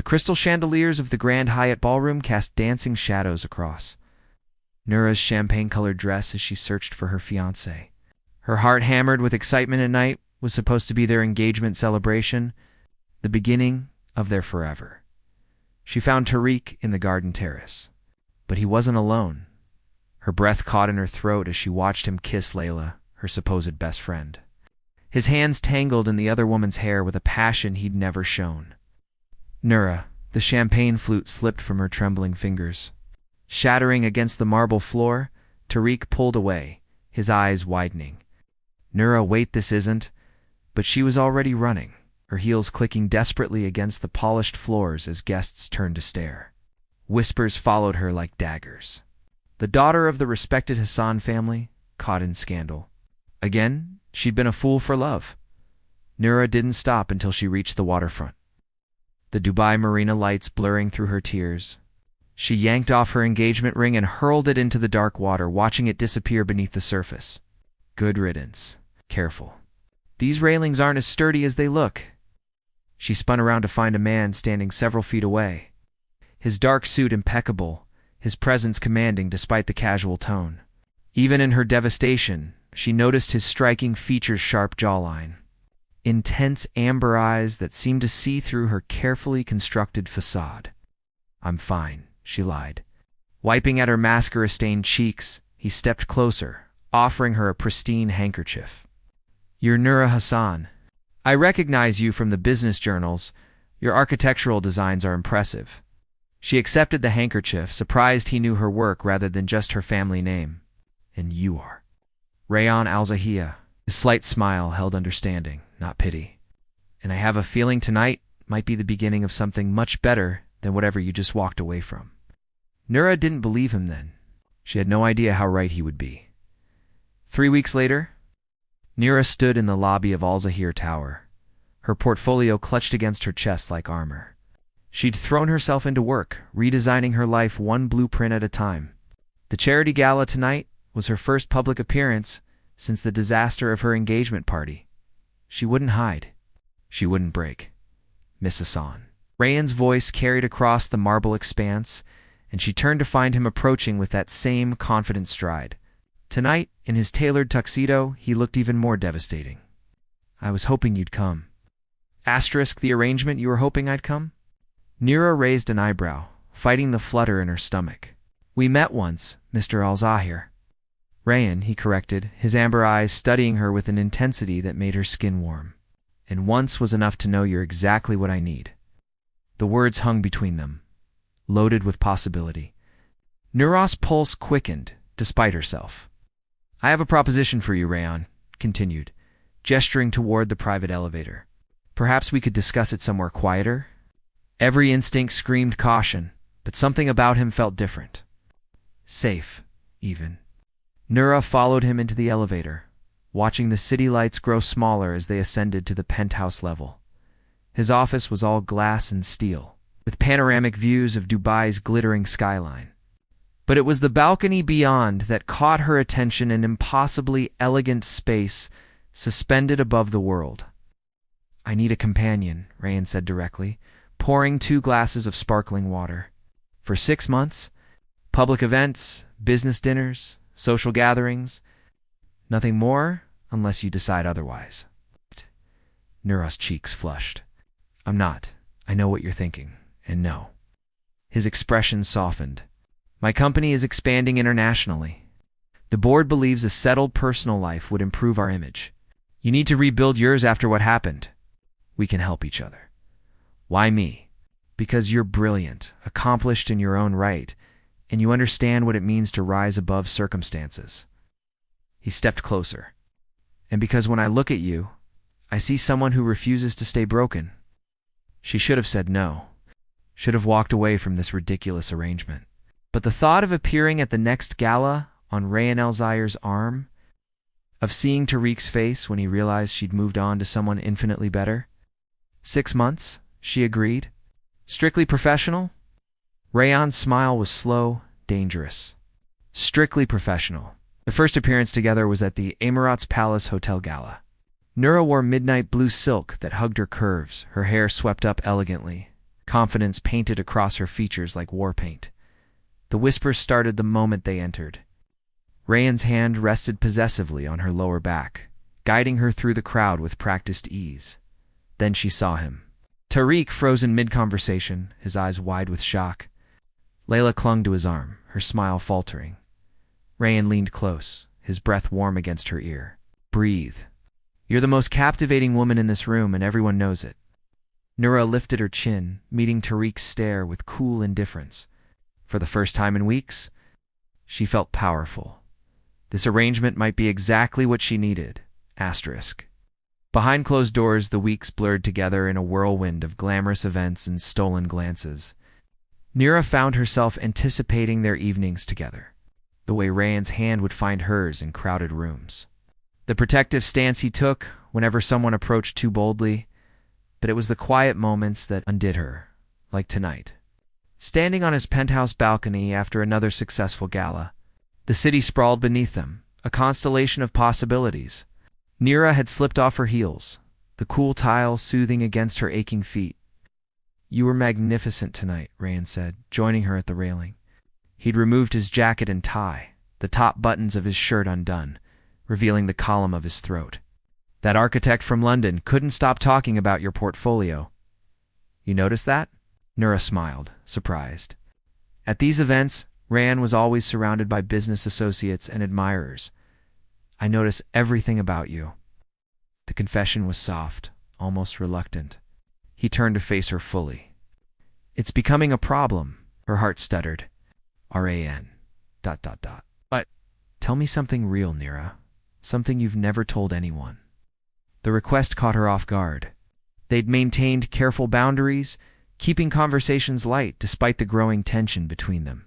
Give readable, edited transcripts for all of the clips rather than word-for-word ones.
crystal chandeliers of the Grand Hyatt ballroom cast dancing shadows across Nura's champagne-colored dress as she searched for her fiancé. Her heart hammered with excitement at night was supposed to be their engagement celebration, the beginning of their forever. She found Tariq in the garden terrace. But he wasn't alone. Her breath caught in her throat as she watched him kiss Layla, her supposed best friend. His hands tangled in the other woman's hair with a passion he'd never shown. Nura, the champagne flute slipped from her trembling fingers. Shattering against the marble floor, Tariq pulled away, his eyes widening. Nura, wait, this isn't. But she was already running, her heels clicking desperately against the polished floors as guests turned to stare. Whispers followed her like daggers. The daughter of the respected Hassan family, caught in scandal. Again, she'd been a fool for love. Nura didn't stop until she reached the waterfront. The Dubai marina lights blurring through her tears. She yanked off her engagement ring and hurled it into the dark water, watching it disappear beneath the surface. Good riddance. Careful. These railings aren't as sturdy as they look. She spun around to find a man standing several feet away. His dark suit impeccable, his presence commanding despite the casual tone. Even in her devastation, she noticed his striking features' sharp jawline. Intense amber eyes that seemed to see through her carefully constructed facade. I'm fine, she lied. Wiping at her mascara-stained cheeks, he stepped closer, offering her a pristine handkerchief. You're Nura Hassan. I recognize you from the business journals. Your architectural designs are impressive. She accepted the handkerchief, surprised he knew her work rather than just her family name. And you are. Rayan Al-Zahia. His slight smile held understanding, not pity. And I have a feeling tonight might be the beginning of something much better than whatever you just walked away from. Nura didn't believe him then. She had no idea how right he would be. 3 weeks later, Nura stood in the lobby of Al-Zahir Tower, her portfolio clutched against her chest like armor. She'd thrown herself into work, redesigning her life one blueprint at a time. The charity gala tonight was her first public appearance since the disaster of her engagement party. She wouldn't hide. She wouldn't break. Miss Hassan. Rayan's voice carried across the marble expanse, and she turned to find him approaching with that same confident stride. Tonight, in his tailored tuxedo, he looked even more devastating. I was hoping you'd come. Asterisk the arrangement you were hoping I'd come? Nura raised an eyebrow, fighting the flutter in her stomach. We met once, Mr. Al-Zahir. Rayan, he corrected, his amber eyes studying her with an intensity that made her skin warm. And once was enough to know you're exactly what I need. The words hung between them, loaded with possibility. Nura's pulse quickened, despite herself. I have a proposition for you, Rayan, continued, gesturing toward the private elevator. Perhaps we could discuss it somewhere quieter? Every instinct screamed caution, but something about him felt different. Safe, even. Nura followed him into the elevator, watching the city lights grow smaller as they ascended to the penthouse level. His office was all glass and steel, with panoramic views of Dubai's glittering skyline. But it was the balcony beyond that caught her attention, an impossibly elegant space suspended above the world. I need a companion, Rayan said directly, pouring 2 glasses of sparkling water. For 6 months, public events, business dinners, social gatherings. Nothing more unless you decide otherwise. Nura's cheeks flushed. I'm not. I know what you're thinking. And no. His expression softened. My company is expanding internationally. The board believes a settled personal life would improve our image. You need to rebuild yours after what happened. We can help each other. Why me? Because you're brilliant, accomplished in your own right, and you understand what it means to rise above circumstances. He stepped closer. And because when I look at you, I see someone who refuses to stay broken. She should have said no. Should have walked away from this ridiculous arrangement. But the thought of appearing at the next gala on Rayan Al-Zahir's arm, of seeing Tariq's face when he realized she'd moved on to someone infinitely better. 6 months, she agreed. Strictly professional? Rayan's smile was slow, dangerous. Strictly professional. The first appearance together was at the Emirates Palace Hotel Gala. Nura wore midnight blue silk that hugged her curves, her hair swept up elegantly. confidence painted across her features like war paint. The whispers started the moment they entered. Rayan's hand rested possessively on her lower back, guiding her through the crowd with practiced ease. Then she saw him. Tariq frozen mid-conversation, his eyes wide with shock. Layla clung to his arm, her smile faltering. Rayan leaned close, his breath warm against her ear. "Breathe. You're the most captivating woman in this room, and everyone knows it." Nura lifted her chin, meeting Tariq's stare with cool indifference. For the first time in weeks, she felt powerful. This arrangement might be exactly what she needed. Asterisk. Behind closed doors, the weeks blurred together in a whirlwind of glamorous events and stolen glances. Nira found herself anticipating their evenings together, the way Rayan's hand would find hers in crowded rooms. The protective stance he took whenever someone approached too boldly, but it was the quiet moments that undid her, like tonight. Standing on his penthouse balcony after another successful gala, the city sprawled beneath them, a constellation of possibilities. Nira had slipped off her heels, the cool tile soothing against her aching feet. "You were magnificent tonight," Rayan said, joining her at the railing. He'd removed his jacket and tie, the top buttons of his shirt undone, revealing the column of his throat. "That architect from London couldn't stop talking about your portfolio. You notice that?" Nura smiled, surprised. At these events, Rayan was always surrounded by business associates and admirers. "I notice everything about you." The confession was soft, almost reluctant. He turned to face her fully. "It's becoming a problem," her heart stuttered. "Ran. ... But tell me something real, Nira. Something you've never told anyone." The request caught her off guard. They'd maintained careful boundaries, keeping conversations light despite the growing tension between them.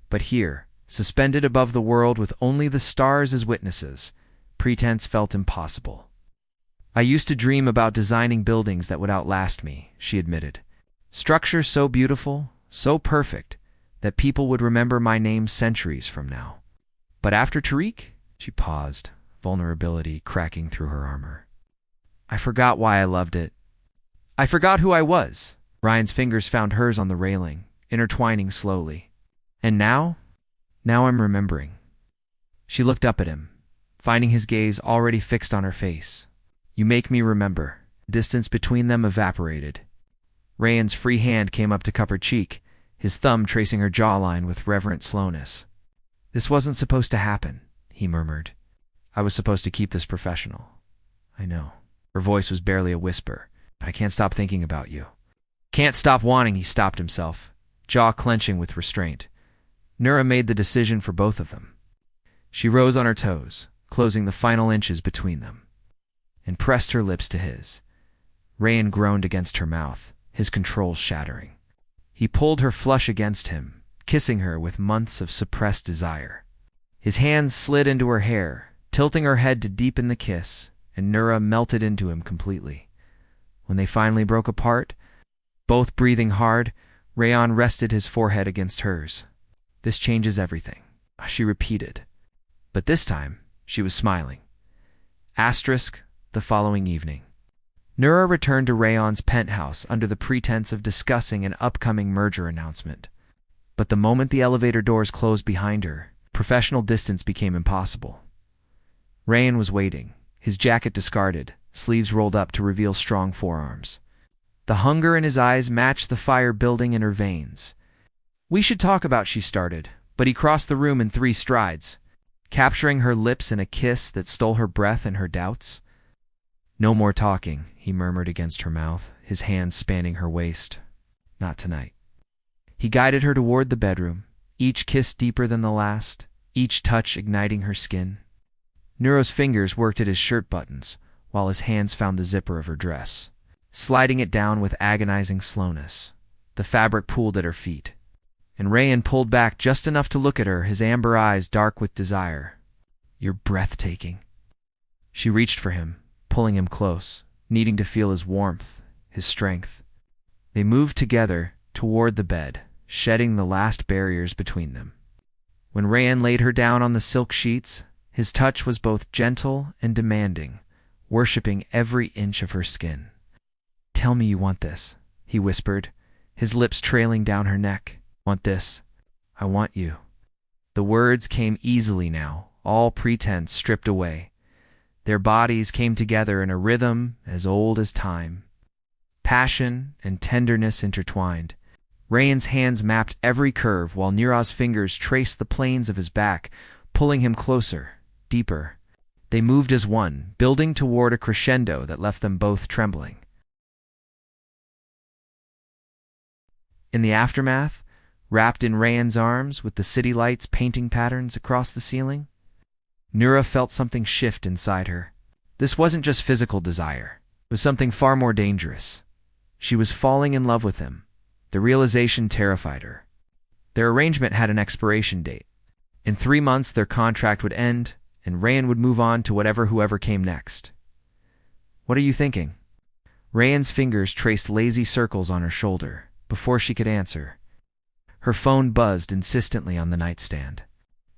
But here, suspended above the world with only the stars as witnesses, pretense felt impossible. "I used to dream about designing buildings that would outlast me," she admitted. "Structures so beautiful, so perfect, that people would remember my name centuries from now. But after Tariq," she paused, vulnerability cracking through her armor, "I forgot why I loved it. I forgot who I was." Ryan's fingers found hers on the railing, intertwining slowly. "And now I'm remembering." She looked up at him, finding his gaze already fixed on her face. "You make me remember." Distance between them evaporated. Rayan's free hand came up to cup her cheek, his thumb tracing her jawline with reverent slowness. "This wasn't supposed to happen," he murmured. "I was supposed to keep this professional." "I know." Her voice was barely a whisper. "But I can't stop thinking about you." "Can't stop wanting," he stopped himself, jaw clenching with restraint. Nura made the decision for both of them. She rose on her toes, closing the final inches between them, and pressed her lips to his. Rayan groaned against her mouth, his control shattering. He pulled her flush against him, kissing her with months of suppressed desire. His hands slid into her hair, tilting her head to deepen the kiss, and Nura melted into him completely. When they finally broke apart, both breathing hard, Rayan rested his forehead against hers. "This changes everything," she repeated. But this time, she was smiling. Asterisk, the following evening. Nura returned to Rayan's penthouse under the pretense of discussing an upcoming merger announcement. But the moment the elevator doors closed behind her, professional distance became impossible. Rayan was waiting, his jacket discarded, sleeves rolled up to reveal strong forearms. The hunger in his eyes matched the fire building in her veins. "We should talk about," she started, but he crossed the room in 3 strides, capturing her lips in a kiss that stole her breath and her doubts. "No more talking," he murmured against her mouth, his hands spanning her waist. "Not tonight." He guided her toward the bedroom, each kiss deeper than the last, each touch igniting her skin. Nuro's fingers worked at his shirt buttons, while his hands found the zipper of her dress, sliding it down with agonizing slowness. The fabric pooled at her feet, and Rayan pulled back just enough to look at her, his amber eyes dark with desire. "You're breathtaking." She reached for him, pulling him close, needing to feel his warmth, his strength. They moved together toward the bed, shedding the last barriers between them. When Rayan laid her down on the silk sheets, his touch was both gentle and demanding, worshipping every inch of her skin. "Tell me you want this," he whispered, his lips trailing down her neck. Want this? I want you. The words came easily now, all pretense stripped away. Their bodies came together in a rhythm as old as time. Passion and tenderness intertwined. Rayan's hands mapped every curve while Nira's fingers traced the planes of his back, pulling him closer, deeper. They moved as one, building toward a crescendo that left them both trembling. In the aftermath, wrapped in Rayan's arms with the city lights painting patterns across the ceiling, Nira felt something shift inside her. This wasn't just physical desire. It was something far more dangerous. She was falling in love with him. The realization terrified her. Their arrangement had an expiration date. In 3 months, their contract would end, and Rayan would move on to whoever came next. What are you thinking? Rayan's fingers traced lazy circles on her shoulder. Before she could answer, her phone buzzed insistently on the nightstand.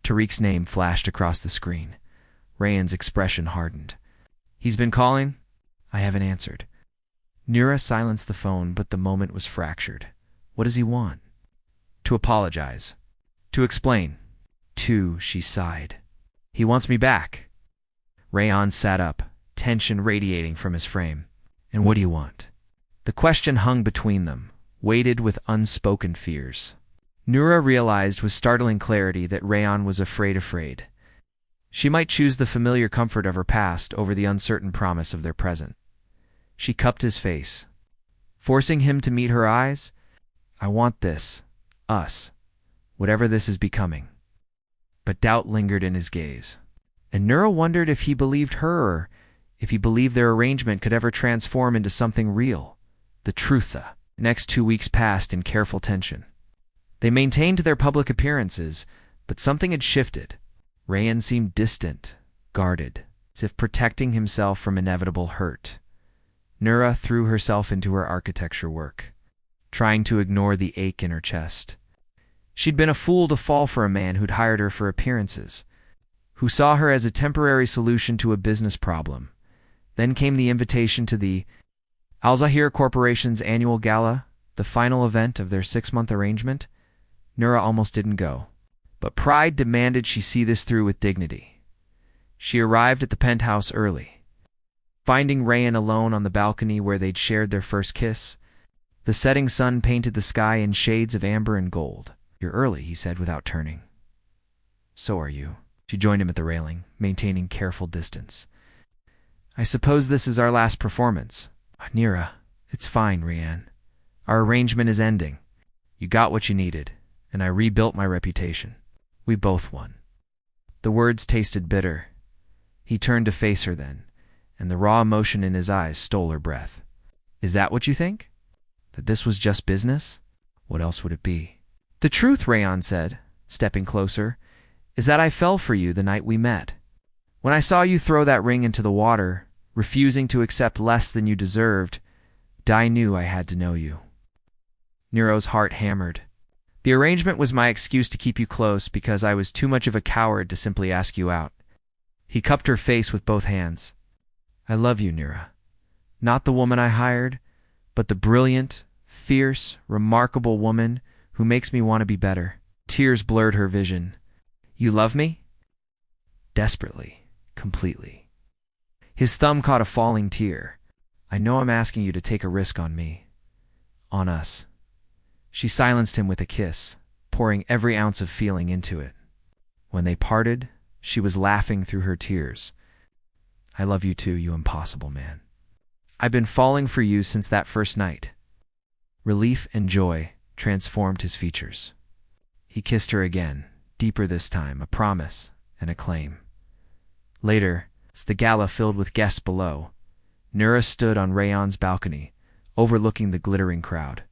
Tariq's name flashed across the screen. Rayan's expression hardened. He's been calling? I haven't answered. Nira silenced the phone, but the moment was fractured. What does he want? To apologize. To explain. She sighed. He wants me back. Rayan sat up, tension radiating from his frame. And what do you want? The question hung between them, weighted with unspoken fears. Nira realized with startling clarity that Rayan was afraid. She might choose the familiar comfort of her past over the uncertain promise of their present. She cupped his face, forcing him to meet her eyes. I want this, us, whatever this is becoming. But doubt lingered in his gaze, and Nira wondered if he believed her or if he believed their arrangement could ever transform into something real, the truth. The next 2 weeks passed in careful tension. They maintained their public appearances, but something had shifted. Rayan seemed distant, guarded, as if protecting himself from inevitable hurt. Nira threw herself into her architecture work, trying to ignore the ache in her chest. She'd been a fool to fall for a man who'd hired her for appearances, who saw her as a temporary solution to a business problem. Then came the invitation to the Al Zahir Corporation's annual gala, the final event of their 6-month arrangement. Nira almost didn't go, but pride demanded she see this through with dignity. She arrived at the Penthouse early, finding Rayan alone on the balcony where they'd shared their first kiss. The setting sun painted the sky in shades of amber and gold. You're early, he said without turning. So are you. She joined him at the railing, maintaining careful distance. I suppose this is our last performance. Nira, it's fine, Rayan. Our arrangement is ending. You got what you needed, and I rebuilt my reputation. We both won. The words tasted bitter. He turned to face her then, and the raw emotion in his eyes stole her breath. Is that what you think? That this was just business? What else would it be? The truth, Rayan said, stepping closer, is that I fell for you the night we met. When I saw you throw that ring into the water, refusing to accept less than you deserved, I knew I had to know you. Nero's heart hammered. The arrangement was my excuse to keep you close because I was too much of a coward to simply ask you out. He cupped her face with both hands. I love you, Nira. Not the woman I hired, but the brilliant, fierce, remarkable woman who makes me want to be better. Tears blurred her vision. You love me? Desperately, completely. His thumb caught a falling tear. I know I'm asking you to take a risk on me. On us. She silenced him with a kiss, pouring every ounce of feeling into it. When they parted, she was laughing through her tears. I love you too, you impossible man. I've been falling for you since that first night. Relief and joy transformed his features. He kissed her again, deeper this time, a promise and a claim. Later, as the gala filled with guests below, Nira stood on Rayan's balcony, overlooking the glittering crowd.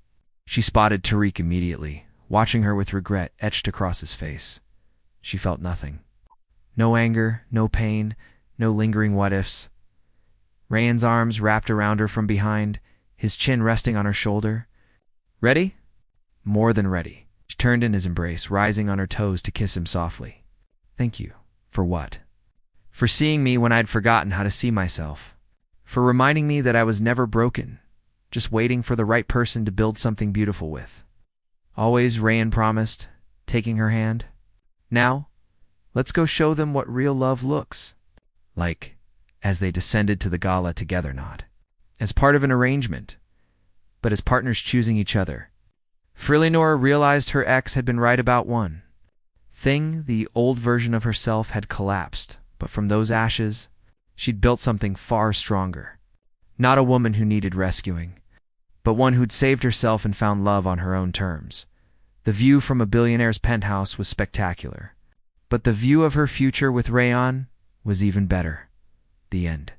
She spotted Tariq immediately, watching her with regret etched across his face. She felt nothing. No anger, no pain, no lingering what-ifs. Rayan's arms wrapped around her from behind, his chin resting on her shoulder. Ready? More than ready. She turned in his embrace, rising on her toes to kiss him softly. Thank you. For what? For seeing me when I'd forgotten how to see myself. For reminding me that I was never broken, just waiting for the right person to build something beautiful with. Always, Rayan promised, taking her hand. Now, let's go show them what real love looks like, as they descended to the gala together, not as part of an arrangement, but as partners choosing each other. Billionaire realized her ex had been right about one thing. The old version of herself had collapsed, but from those ashes, she'd built something far stronger. Not a woman who needed rescuing, but one who'd saved herself and found love on her own terms. The view from a billionaire's penthouse was spectacular, but the view of her future with Rayan was even better. The end.